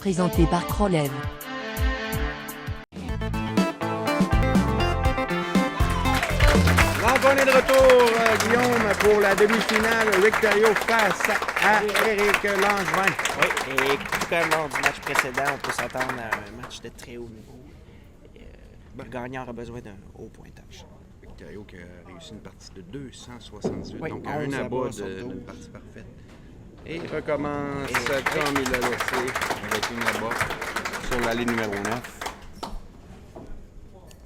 présenté par Krolev. Donc, on est de retour, Guillaume, pour la demi-finale. Rick Thériault face à Éric Langevin. Oui, et tout comme lors du match précédent, on peut s'attendre à un match de très haut niveau. Le gagnant aura besoin d'un haut pointage. Rick Thériault qui a réussi une partie de 278, Oui, donc un 11 abat abats sur d'une 12. partie parfaite. Et il recommence comme il l'a laissé, avec une abat sur l'allée numéro 9.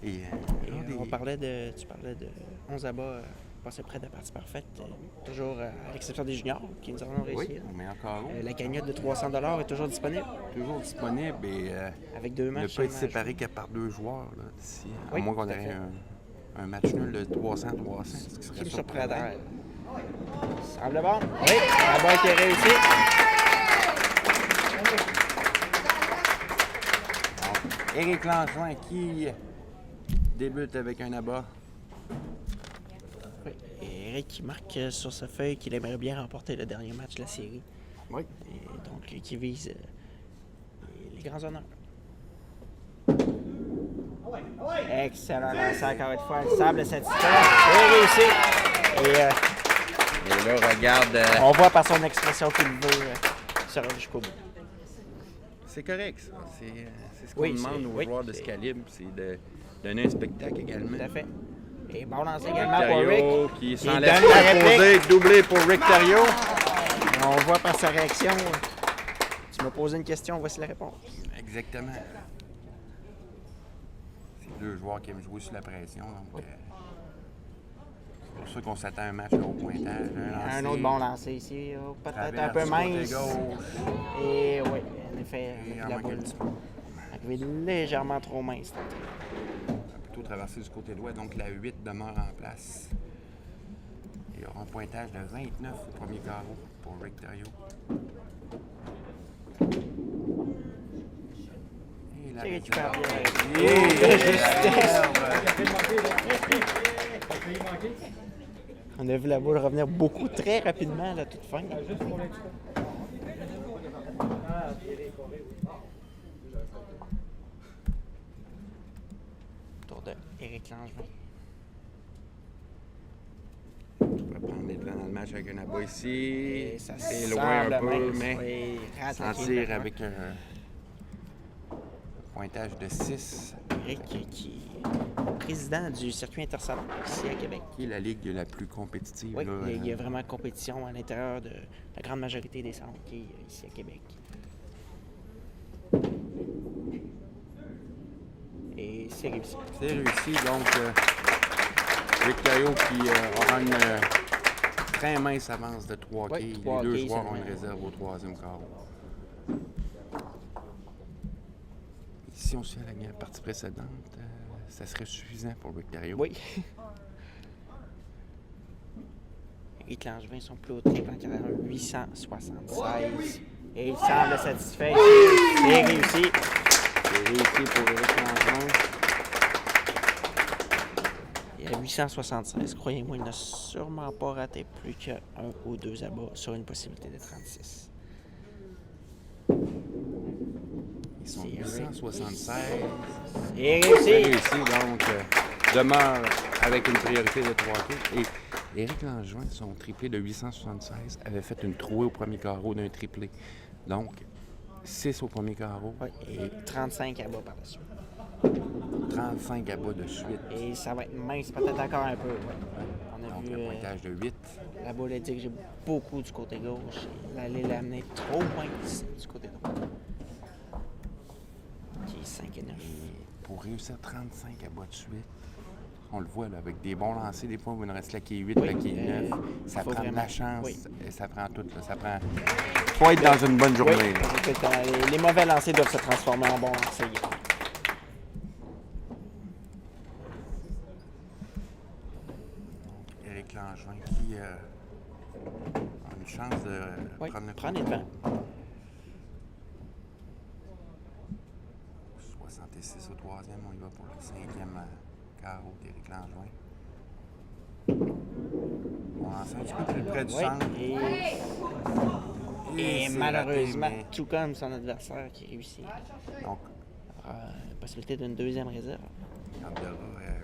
Et, Tu parlais de 11 abats passés près de la partie parfaite. Toujours à l'exception des juniors qui nous en ont réussi. oui, au meilleur carreau. La cagnotte de 300 $ est toujours disponible. Toujours disponible et Avec deux ne matchs. peut être seulement à séparé qu'à par deux joueurs là, d'ici. À Oui, moins qu'on tout à ait fait. un match nul de 300-300. Ce qui jouer. serait Qui me surprenant. surprendrait. Semble bon. Oui, la balle qui est réussie. Éric Langevin qui débute avec un abat. Oui. Et Eric qui marque sur sa feuille qu'il aimerait bien remporter le dernier match de la série. Oui. Et donc, qui vise les grands honneurs. Excellent lancé encore une fois. Le sable satisfait. Et réussi. Et Et là, regarde. on voit par son expression qu'il veut se rendre jusqu'au bout. C'est correct, ça. C'est ce qu'on Oui, demande c'est- aux oui, joueurs de ce c'est- calibre, c'est de donner un spectacle également. Tout à fait. Et bon lancé également pour Thériault Rick. qui Il s'enlève donne la proposé, doublé pour Rick Thériault. On voit par sa réaction. Tu m'as posé une question, voici la réponse. Exactement. C'est deux joueurs qui aiment jouer sous la pression. Donc, c'est pour ça qu'on s'attend à un match de haut pointage. Un autre bon lancé ici. Peut-être un Traverse peu du côté mince. gauche. Et oui, en effet, Et la en manque boule un petit peu. arrivée légèrement trop mince. On va plutôt traverser du côté droit, donc la 8 demeure en place. Il y aura un pointage de 29 au premier carreau pour Rick Thériault. Et la Il récupère bien. On a vu la boule revenir beaucoup très rapidement à la toute fin. Tour de Éric Langevin. On va prendre les devants dans le match avec un abat ici. Et ça C'est semble loin un peu, mince. mais Oui, rate sentir tranquillement. avec un pointage de 6, Éric qui est président du circuit intersalon ici à Québec. qui est la ligue la plus compétitive. Oui, là, il y a vraiment compétition à l'intérieur de la grande majorité des centres qui est ici à Québec. Et c'est réussi. C'est réussi, donc Rick Thériault qui aura une très mince avance de 3 Oui, quilles. 3 Les deux quilles joueurs ont seulement. une réserve au troisième carreau. Si on se fait à la partie précédente, ça serait suffisant pour Rick Thériault. Oui. Éric Langevin, son plus haut triple en carrière, 876. Et il semble satisfait. C'est réussi. C'est réussi pour Éric Langevin. Il a 876. Croyez-moi, il n'a sûrement pas raté plus qu'un ou deux abats sur une possibilité de 36. Ils sont C'est 876. Et C'est réussi. réussi, donc demeure avec une priorité de 3 quilles. Et Éric Langevin, son triplé de 876, avait fait une trouée au premier carreau d'un triplé. Donc, 6 au premier carreau Oui, et 35 abats par la suite. 35 abats de suite. Et ça va être mince, peut-être encore un peu. Ouais. On a Donc, vu un pointage de 8. la boule a dirigé beaucoup du côté gauche. L'allée l'a amené trop mince du côté droit. Qui est 5 et 9. Et pour réussir 35 abats de suite, on le voit là, avec des bons lancers, des fois où il en reste là qui est 8, Oui, là qui est 9. Ça faut prend de vraiment- la chance oui. et ça prend tout. Là. Ça prend. Faut être dans une bonne journée. Oui, là. écoute, les mauvais lancers doivent se transformer en bons lancers. Éric Langevin qui a une chance de Oui, prendre le prends les devants. 66 au troisième, on y va pour le cinquième carreau d'Éric Langevin. On lance un petit peu plus près du Oui, centre. Et c'est malheureusement, raté, tout comme son adversaire qui réussit. Donc, Possibilité d'une deuxième réserve. Candela,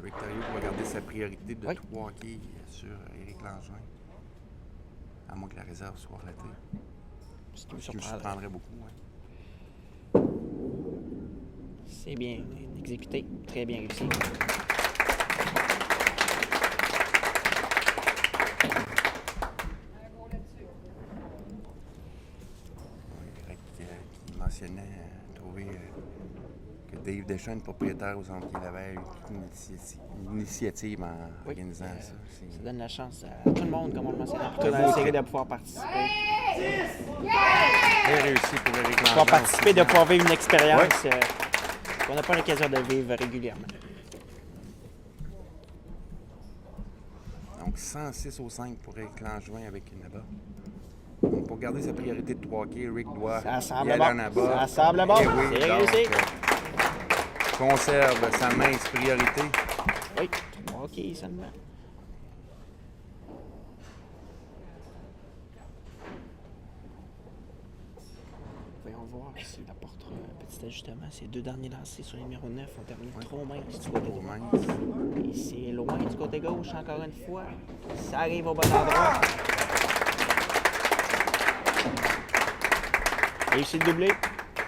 Rick Thériault va garder sa priorité de Oui. 3 hockey sur Éric Langevin. À moins que la réserve soit ratée. Ce qui me Ce qui me surprendrait. surprendrait beaucoup. Ouais. C'est bien exécuté, très bien réussi. Rick qui mentionnait trouver que Dave Deschênes, propriétaire au Centre Guy Lavelle, a eu une initiative en organisant ça. Ça donne la chance à tout le monde, comme on le mentionnait plus tôt dans beau la série, trip. de pouvoir participer. Très réussi pour Éric De Langevin. pouvoir participer, de pouvoir vivre une expérience Ouais. qu'on n'a pas l'occasion de vivre régulièrement. Donc 106-5 pour Éric Langevin avec une abat. Donc pour garder sa priorité de 3 hockey, Rick doit Ça semble y aller bon. en abat. Ça semble bon. Eh oui, C'est donc, réussi. conserve sa mince priorité. Oui, 3 hockey seulement. Voyons voir s'il apportera un petit ajustement. Ces deux derniers lancés sur les numéros 9 ont terminé trop minces du côté Trop droit. mince. Et c'est loin du côté gauche encore une fois. Ça arrive au bon endroit. Réussi le doublé.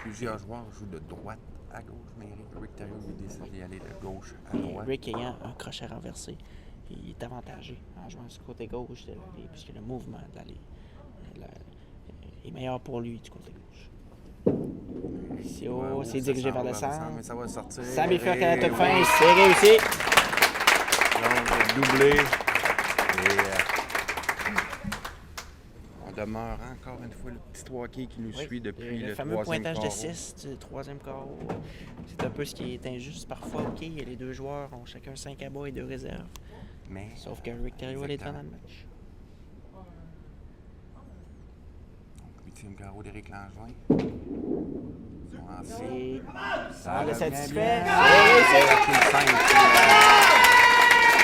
Plusieurs joueurs jouent de droite à gauche, mais Rick Thériault lui décide d'y aller de gauche à Et droite. Rick ayant un crochet renversé, il est avantagé en jouant du côté gauche de l'allée, puisque le mouvement de l'allée est meilleur pour lui du côté gauche. C'est haut, c'est dirigé vers le centre. Mais ça va sortir. Ça bifurque à la toute Et fin, oui. c'est réussi. Donc, doublé. Et on demeure encore une fois le petit hockey qui nous suit depuis le le fameux troisième pointage carreau. de 6 du troisième carreau. C'est un peu ce qui est injuste parfois. OK, les deux joueurs ont chacun 5 à bas et 2 réserves. Mais Sauf que Rick Thériault est exactement. dans le match. Donc, 8e carreau d'Éric Langevin. Ils sont lancés. Ça le va satisfait. bien. C'est réussi. La quille 5.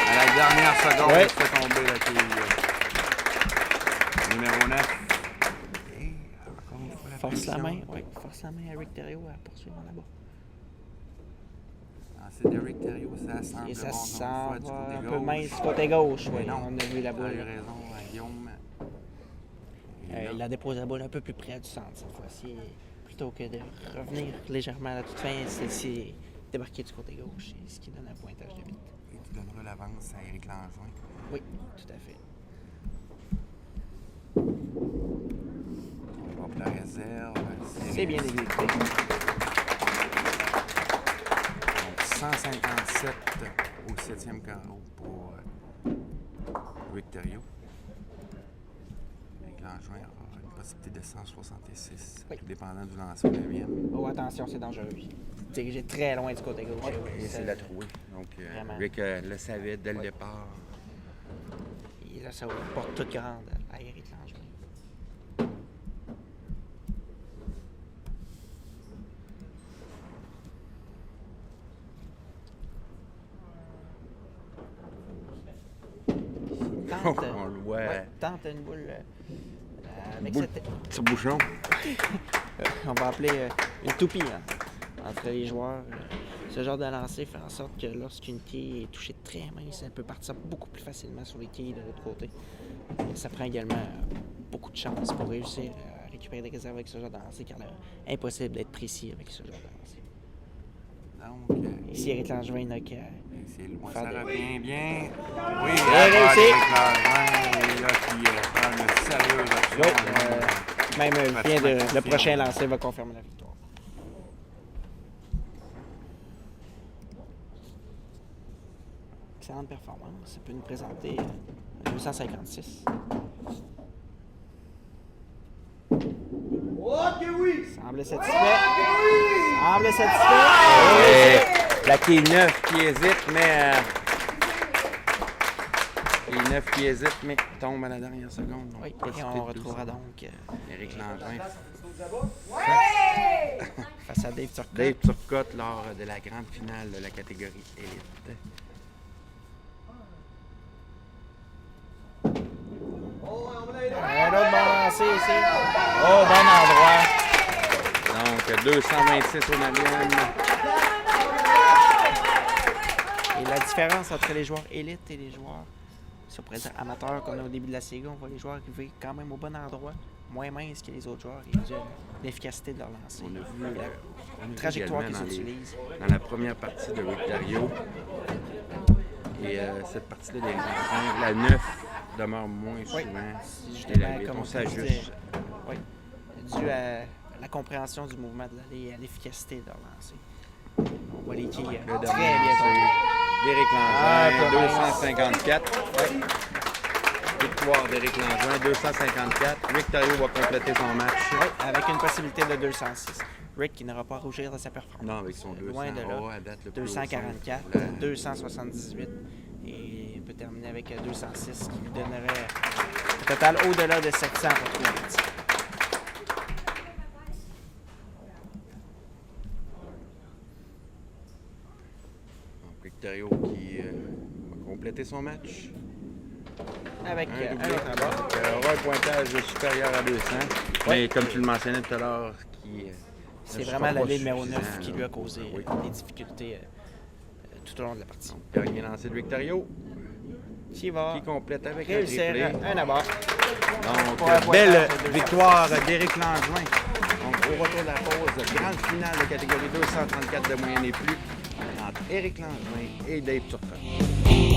À la dernière seconde, Ouais. il fait tomber la quille. Numéro 9. Et encore une fois, la Force la pression. main, oui. Force la main à Rick Thériault à poursuivre en là-bas. C'est d'Éric Thériault, ça semble Et ça bon, sent encore une fois, un du peu côté mince gauche. du côté gauche. Mais Oui, non, on a vu la il a eu boule. raison, Guillaume. Et là, Il a déposé la boule un peu plus près du centre cette fois-ci. Plutôt que de revenir légèrement à la toute fin, c'est débarquer du côté gauche, ce qui donne un pointage de 8. et qui donnera l'avance à Éric Langevin. Oui, tout à fait. On va pour la réserve. C'est bien exécuté. Donc 157 au 7e carreau pour Rick Thériault. Éric Langevin aura une possibilité de 166, Oui. tout dépendant du lancer au 9e. Oh, attention, c'est dangereux. Dirigé très loin du côté gauche. Et c'est la trouée. Donc Vraiment. Rick le savait dès le départ. Et là, ça ouvre une porte toute grande à Éric Langevin. Tente, On le voit. tente une boule avec Boule. cette... Petit bouchon. on va appeler une toupie entre les joueurs. Ce genre de lancer fait en sorte que lorsqu'une quille est touchée très mince, elle peut partir beaucoup plus facilement sur les quilles de l'autre côté. Et ça prend également beaucoup de chance pour réussir à récupérer des réserves avec ce genre de lancer, car c'est impossible d'être précis avec ce genre de lancer. Donc, Ici, Éric Langevin n'a qu'à... c'est loin, Faire ça des- revient bien. Oui, Bien la réussi. Éric Langevin, là, qui prend une sérieuse Oui, option. même Pratiquement le confirmé. prochain lancer va confirmer la victoire. Excellente performance. Ça peut nous présenter 256. Semble satisfait. Semble satisfait. La quille 9 qui hésite, mais... quille 9 qui hésite, mais tombe à la dernière seconde. Donc, Oui, et possibilité on de retrouvera 12. donc Éric Langevin. face à Dave Turcotte. Dave Turcotte lors de la grande finale de la catégorie élite. Un autre bon lancer ici. Au bon endroit. Donc, 226 au Nalienne. Et la différence entre les joueurs élites et les joueurs, si on pourrait dire amateurs, comme au début de la Sega, on voit les joueurs arriver quand même au bon endroit, moins minces que les autres joueurs, et l'efficacité de leur lancer. On a vu La trajectoire qu'ils également utilisent. dans la première partie de Rick Dario. Et cette partie-là des Grands, la 9 demeure moins souvent. C'est Et justement la 8, comme on on s'ajuste. disait, oui, dû à la compréhension du mouvement de l'allée et à l'efficacité de leur lancer. On voit les quilles Le très dernier, bien. c'est d'Éric Ah, Langevin, pas 254. Ouais. Victoire d'Éric Langevin, 254. Rick Dario va compléter son match. Oui, avec une possibilité de 206. Rick qui n'aura pas à rougir de sa performance. Non, avec son 200. Loin de là. À date, le plus haut 244, son. La- 278 et il peut terminer avec 206 qui lui donnerait un total au-delà de 700 pour trouver le titre. Donc, Rick Dario qui va compléter son match. Avec Un un doublé. autre abat. Donc, aura un pointage supérieur à 200. Mais comme tu le mentionnais tout à l'heure, C'est ne vraiment sera pas l'allée numéro 9 suffisant, qui là. lui a causé Oui. des difficultés tout au long de la partie. Dernier lancé de Rick Dario Qui va qui complète avec un réussir triplé. un abat. Donc, Pour un belle pointage de 200. victoire d'Éric Langevin. Donc, au retour de la pause, grande finale de catégorie 234 de moyenne et plus entre Éric Langevin et Dave Turcotte.